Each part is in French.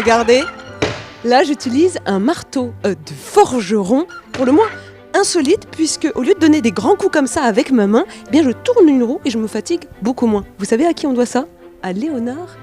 regardez. Là, j'utilise un marteau de forgeron, pour le moins insolite, puisque au lieu de donner des grands coups comme ça avec ma main, eh bien je tourne une roue et je me fatigue beaucoup moins. Vous savez à qui on doit ça? À Léonard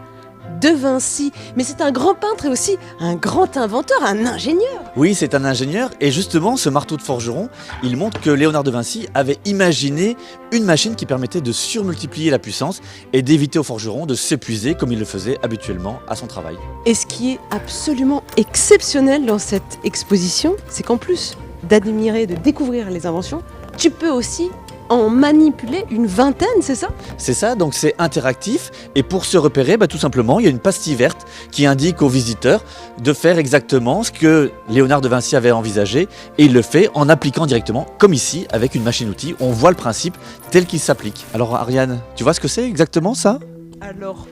de Vinci. Mais c'est un grand peintre et aussi un grand inventeur, un ingénieur. Oui, c'est un ingénieur et justement ce marteau de forgeron, il montre que Léonard de Vinci avait imaginé une machine qui permettait de surmultiplier la puissance et d'éviter au forgeron de s'épuiser comme il le faisait habituellement à son travail. Et ce qui est absolument exceptionnel dans cette exposition, c'est qu'en plus d'admirer, de découvrir les inventions, tu peux aussi en manipuler une vingtaine, c'est ça? C'est ça, donc c'est interactif et pour se repérer, tout simplement, il y a une pastille verte qui indique aux visiteurs de faire exactement ce que Léonard de Vinci avait envisagé et il le fait en appliquant directement, comme ici, avec une machine-outil. On voit le principe tel qu'il s'applique. Alors Ariane, tu vois ce que c'est exactement ça? Alors,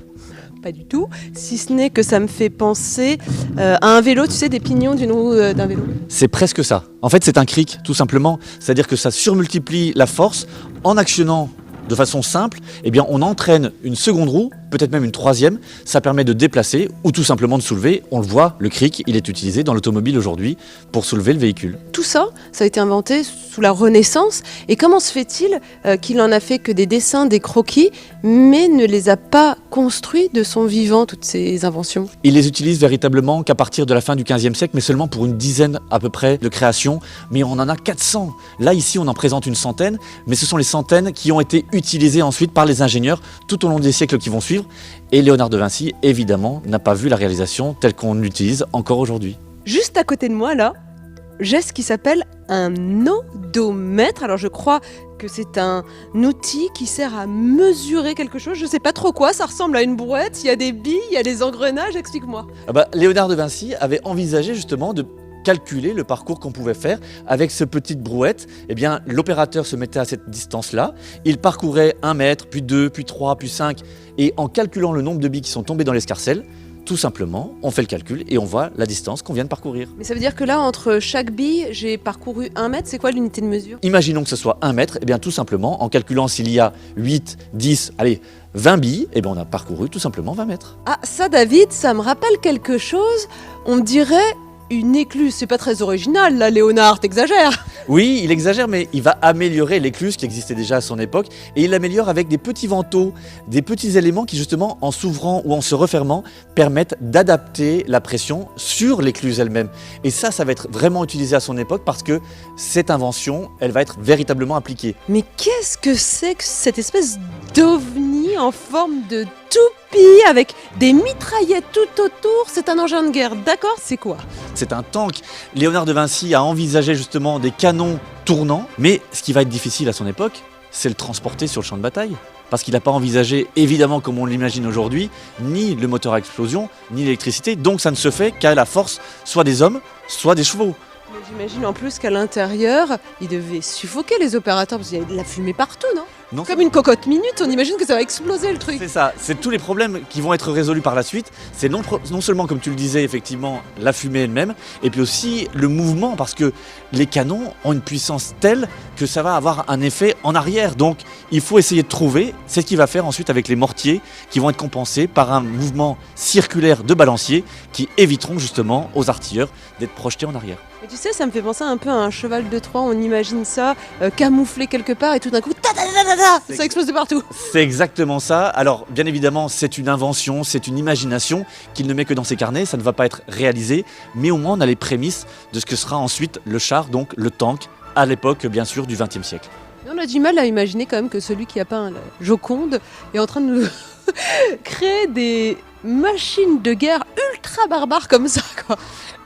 pas du tout, si ce n'est que ça me fait penser à un vélo, tu sais, des pignons d'une roue d'un vélo. C'est presque ça. En fait, c'est un cric, tout simplement. C'est-à-dire que ça surmultiplie la force en actionnant de façon simple. Eh bien, on entraîne une seconde roue, peut-être même une troisième. Ça permet de déplacer ou tout simplement de soulever. On le voit, le cric, il est utilisé dans l'automobile aujourd'hui pour soulever le véhicule. Tout ça, ça a été inventé sous la Renaissance. Et comment se fait-il qu'il en a fait que des dessins, des croquis, mais ne les a pas construits de son vivant, toutes ces inventions? Il les utilise véritablement qu'à partir de la fin du XVe siècle, mais seulement pour une dizaine à peu près de créations. Mais on en a 400. Là, ici, on en présente une centaine, mais ce sont les centaines qui ont été utilisées ensuite par les ingénieurs tout au long des siècles qui vont suivre. Et Léonard de Vinci, évidemment, n'a pas vu la réalisation telle qu'on l'utilise encore aujourd'hui. Juste à côté de moi, là, j'ai ce qui s'appelle un odomètre. Alors je crois que c'est un outil qui sert à mesurer quelque chose. Je sais pas trop quoi, ça ressemble à une brouette, il y a des billes, il y a des engrenages, explique-moi. Léonard de Vinci avait envisagé justement de calculer le parcours qu'on pouvait faire avec cette petite brouette. Eh bien, l'opérateur se mettait à cette distance-là, il parcourait 1 mètre, puis 2, puis 3, puis 5, et en calculant le nombre de billes qui sont tombées dans l'escarcelle, tout simplement, on fait le calcul et on voit la distance qu'on vient de parcourir. Mais ça veut dire que là, entre chaque bille, j'ai parcouru 1 mètre, c'est quoi l'unité de mesure? Imaginons que ce soit 1 mètre, et bien tout simplement, en calculant s'il y a 8, 10, allez, 20 billes, et bien on a parcouru tout simplement 20 mètres. Ah, ça David, ça me rappelle quelque chose, on dirait une écluse, c'est pas très original là Léonard, t'exagères. Oui, il exagère, mais il va améliorer l'écluse qui existait déjà à son époque, et il l'améliore avec des petits vantaux, des petits éléments qui justement, en s'ouvrant ou en se refermant, permettent d'adapter la pression sur l'écluse elle-même. Et ça va être vraiment utilisé à son époque parce que cette invention, elle va être véritablement appliquée. Mais qu'est-ce que c'est que cette espèce d'ovni en forme de toupie avec des mitraillettes tout autour? C'est un engin de guerre, d'accord? C'est quoi? C'est un tank. Léonard de Vinci a envisagé justement des canons tournants, mais ce qui va être difficile à son époque, c'est le transporter sur le champ de bataille. Parce qu'il n'a pas envisagé, évidemment comme on l'imagine aujourd'hui, ni le moteur à explosion, ni l'électricité, donc ça ne se fait qu'à la force soit des hommes, soit des chevaux. Mais j'imagine en plus qu'à l'intérieur, il devait suffoquer les opérateurs parce qu'il y avait de la fumée partout, non? Non, Comme une cocotte minute, on imagine que ça va exploser le truc. c'est ça, c'est tous les problèmes qui vont être résolus par la suite. C'est non seulement, comme tu le disais, effectivement, la fumée elle-même, et puis aussi le mouvement, parce que les canons ont une puissance telle que ça va avoir un effet en arrière. Donc il faut essayer de trouver, c'est ce qu'il va faire ensuite avec les mortiers, qui vont être compensés par un mouvement circulaire de balancier, qui éviteront justement aux artilleurs d'être projetés en arrière. Et tu sais, ça me fait penser un peu à un cheval de Troie, on imagine ça camouflé quelque part et tout d'un coup, ça explose de partout. C'est exactement ça. Alors, bien évidemment, c'est une invention, c'est une imagination qu'il ne met que dans ses carnets, ça ne va pas être réalisé, mais au moins on a les prémices de ce que sera ensuite le char, donc le tank, à l'époque, bien sûr, du XXe siècle. Mais on a du mal à imaginer quand même que celui qui a peint la Joconde est en train de nous créer des machines de guerre ultra barbares comme ça, quoi.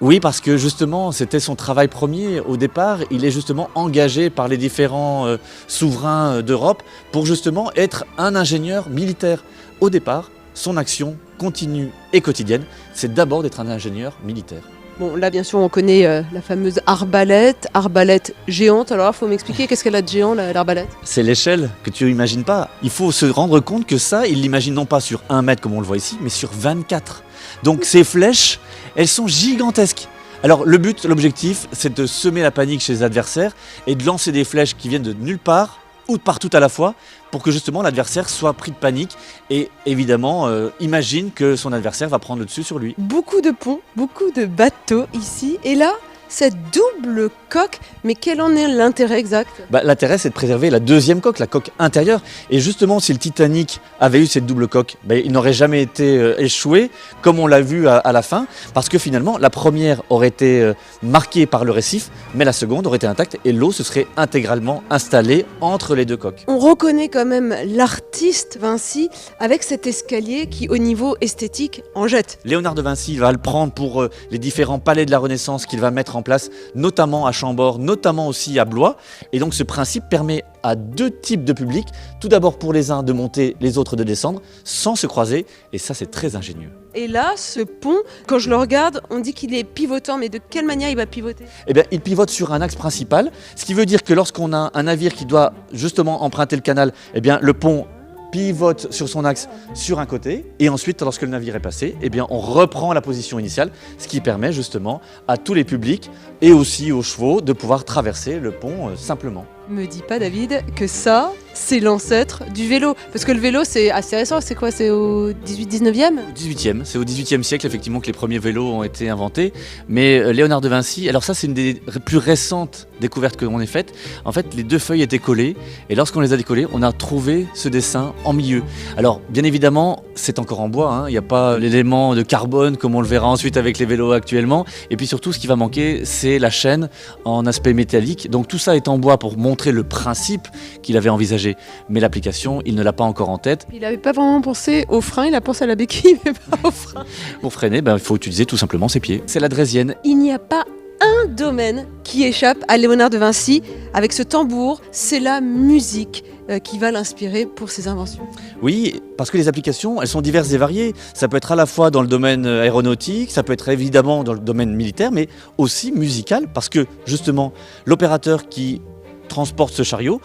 Oui, parce que justement, c'était son travail premier au départ. Il est justement engagé par les différents souverains d'Europe pour justement être un ingénieur militaire. Au départ, son action continue et quotidienne, c'est d'abord d'être un ingénieur militaire. Bon, là, bien sûr, on connaît la fameuse arbalète géante. Alors, il faut m'expliquer qu'est-ce qu'elle a de géant, l'arbalète? C'est l'échelle que tu n'imagines pas. Il faut se rendre compte que ça, il l'imagine non pas sur 1 mètre comme on le voit ici, mais sur 24. Donc ces flèches, elles sont gigantesques. Alors le but, l'objectif, c'est de semer la panique chez les adversaires et de lancer des flèches qui viennent de nulle part ou de partout à la fois pour que justement l'adversaire soit pris de panique et évidemment imagine que son adversaire va prendre le dessus sur lui. Beaucoup de ponts, beaucoup de bateaux ici. Et là, cette double coque, mais quel en est l'intérêt exact? L'intérêt, c'est de préserver la deuxième coque, la coque intérieure. Et justement, si le Titanic avait eu cette double coque, il n'aurait jamais été échoué, comme on l'a vu à la fin, parce que finalement, la première aurait été marquée par le récif, mais la seconde aurait été intacte et l'eau se serait intégralement installée entre les deux coques. On reconnaît quand même l'artiste Vinci avec cet escalier qui, au niveau esthétique, en jette. Léonard de Vinci va le prendre pour les différents palais de la Renaissance qu'il va mettre en place, notamment à Chambord, notamment aussi à Blois. Et donc ce principe permet à deux types de publics, tout d'abord pour les uns de monter, les autres de descendre, sans se croiser, et ça c'est très ingénieux. Et là, ce pont, quand je le regarde, on dit qu'il est pivotant, mais de quelle manière il va pivoter? Il pivote sur un axe principal, ce qui veut dire que lorsqu'on a un navire qui doit justement emprunter le canal, le pont pivote sur son axe sur un côté, et ensuite lorsque le navire est passé, on reprend la position initiale, ce qui permet justement à tous les publics et aussi aux chevaux de pouvoir traverser le pont simplement. Me dis pas, David, que ça, c'est l'ancêtre du vélo. Parce que le vélo, c'est assez récent. C'est quoi? C'est au 18-19e? 18e. C'est au 18e siècle, effectivement, que les premiers vélos ont été inventés. Mais Léonard de Vinci, alors ça, c'est une des plus récentes découvertes que l'on ait faites. En fait, les deux feuilles étaient collées. Et lorsqu'on les a décollées, on a trouvé ce dessin en milieu. Alors, bien évidemment, c'est encore en bois. Il n'y a pas l'élément de carbone comme on le verra ensuite avec les vélos actuellement. Et puis surtout, ce qui va manquer, c'est la chaîne en aspect métallique. Donc tout ça est en bois pour montrer le principe qu'il avait envisagé, mais l'application, il ne l'a pas encore en tête. Il n'avait pas vraiment pensé au frein, il a pensé à la béquille, mais pas au frein. Pour freiner, il faut utiliser tout simplement ses pieds. C'est la draisienne. Il n'y a pas un domaine qui échappe à Léonard de Vinci. Avec ce tambour, c'est la musique qui va l'inspirer pour ses inventions. Oui, parce que les applications, elles sont diverses et variées. Ça peut être à la fois dans le domaine aéronautique, ça peut être évidemment dans le domaine militaire, mais aussi musical, parce que justement, l'opérateur qui transporte ce chariot,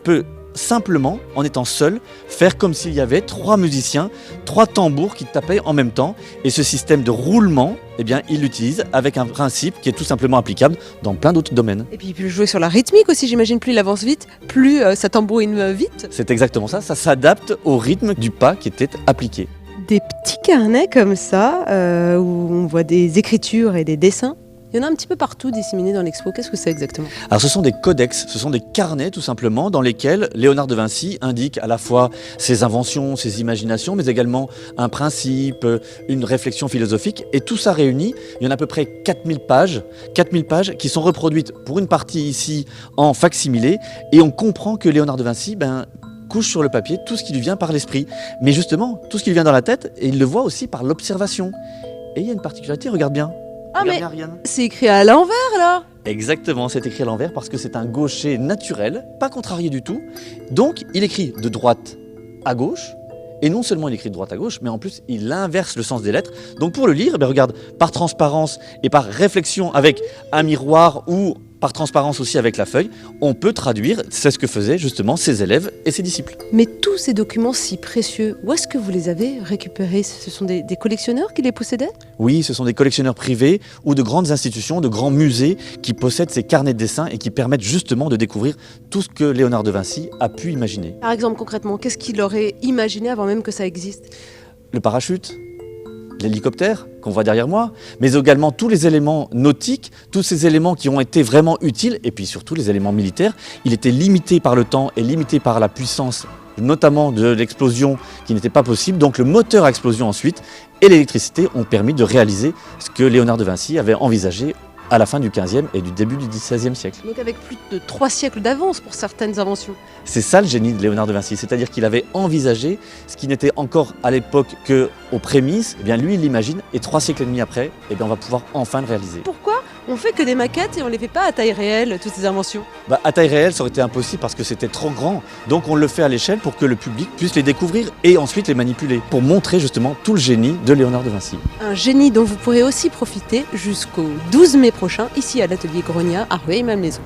peut simplement, en étant seul, faire comme s'il y avait 3 musiciens, 3 tambours qui tapaient en même temps. Et ce système de roulement, il l'utilise avec un principe qui est tout simplement applicable dans plein d'autres domaines. Et puis il peut jouer sur la rythmique aussi, j'imagine. Plus il avance vite, plus ça tambourine vite. C'est exactement ça, ça s'adapte au rythme du pas qui était appliqué. Des petits carnets comme ça, où on voit des écritures et des dessins. Il y en a un petit peu partout disséminés dans l'expo. Qu'est-ce que c'est exactement? Alors ce sont des codex, ce sont des carnets tout simplement dans lesquels Léonard de Vinci indique à la fois ses inventions, ses imaginations, mais également un principe, une réflexion philosophique. Et tout ça réuni, il y en a à peu près 4000 pages qui sont reproduites pour une partie ici en facsimilé. Et on comprend que Léonard de Vinci couche sur le papier tout ce qui lui vient par l'esprit. Mais justement, tout ce qui lui vient dans la tête, et il le voit aussi par l'observation. Et il y a une particularité, regarde bien. Mais c'est écrit à l'envers là. Exactement, c'est écrit à l'envers parce que c'est un gaucher naturel, pas contrarié du tout. Donc il écrit de droite à gauche, et non seulement il écrit de droite à gauche, mais en plus il inverse le sens des lettres. Donc pour le lire, regarde, par transparence et par réflexion avec un miroir ou par transparence aussi avec la feuille, on peut traduire, c'est ce que faisaient justement ses élèves et ses disciples. Mais tous ces documents si précieux, où est-ce que vous les avez récupérés? Ce sont des collectionneurs qui les possédaient? Oui, ce sont des collectionneurs privés ou de grandes institutions, de grands musées qui possèdent ces carnets de dessin et qui permettent justement de découvrir tout ce que Léonard de Vinci a pu imaginer. Par exemple, concrètement, qu'est-ce qu'il aurait imaginé avant même que ça existe? Le parachute, l'hélicoptère qu'on voit derrière moi, mais également tous les éléments nautiques, tous ces éléments qui ont été vraiment utiles, et puis surtout les éléments militaires. Il était limité par le temps et limité par la puissance, notamment de l'explosion qui n'était pas possible. Donc le moteur à explosion ensuite et l'électricité ont permis de réaliser ce que Léonard de Vinci avait envisagé à la fin du 15e et du début du 16e siècle. Donc avec plus de 3 siècles d'avance pour certaines inventions. C'est ça le génie de Léonard de Vinci, c'est-à-dire qu'il avait envisagé ce qui n'était encore à l'époque qu'aux prémices. Lui il l'imagine et 3 siècles et demi après, on va pouvoir enfin le réaliser. Pourquoi on fait que des maquettes et on les fait pas à taille réelle, toutes ces inventions? À taille réelle, ça aurait été impossible parce que c'était trop grand. Donc on le fait à l'échelle pour que le public puisse les découvrir et ensuite les manipuler, pour montrer justement tout le génie de Léonard de Vinci. Un génie dont vous pourrez aussi profiter jusqu'au 12 mai prochain, ici à l'atelier Grognat, à Rueil-Malmaison.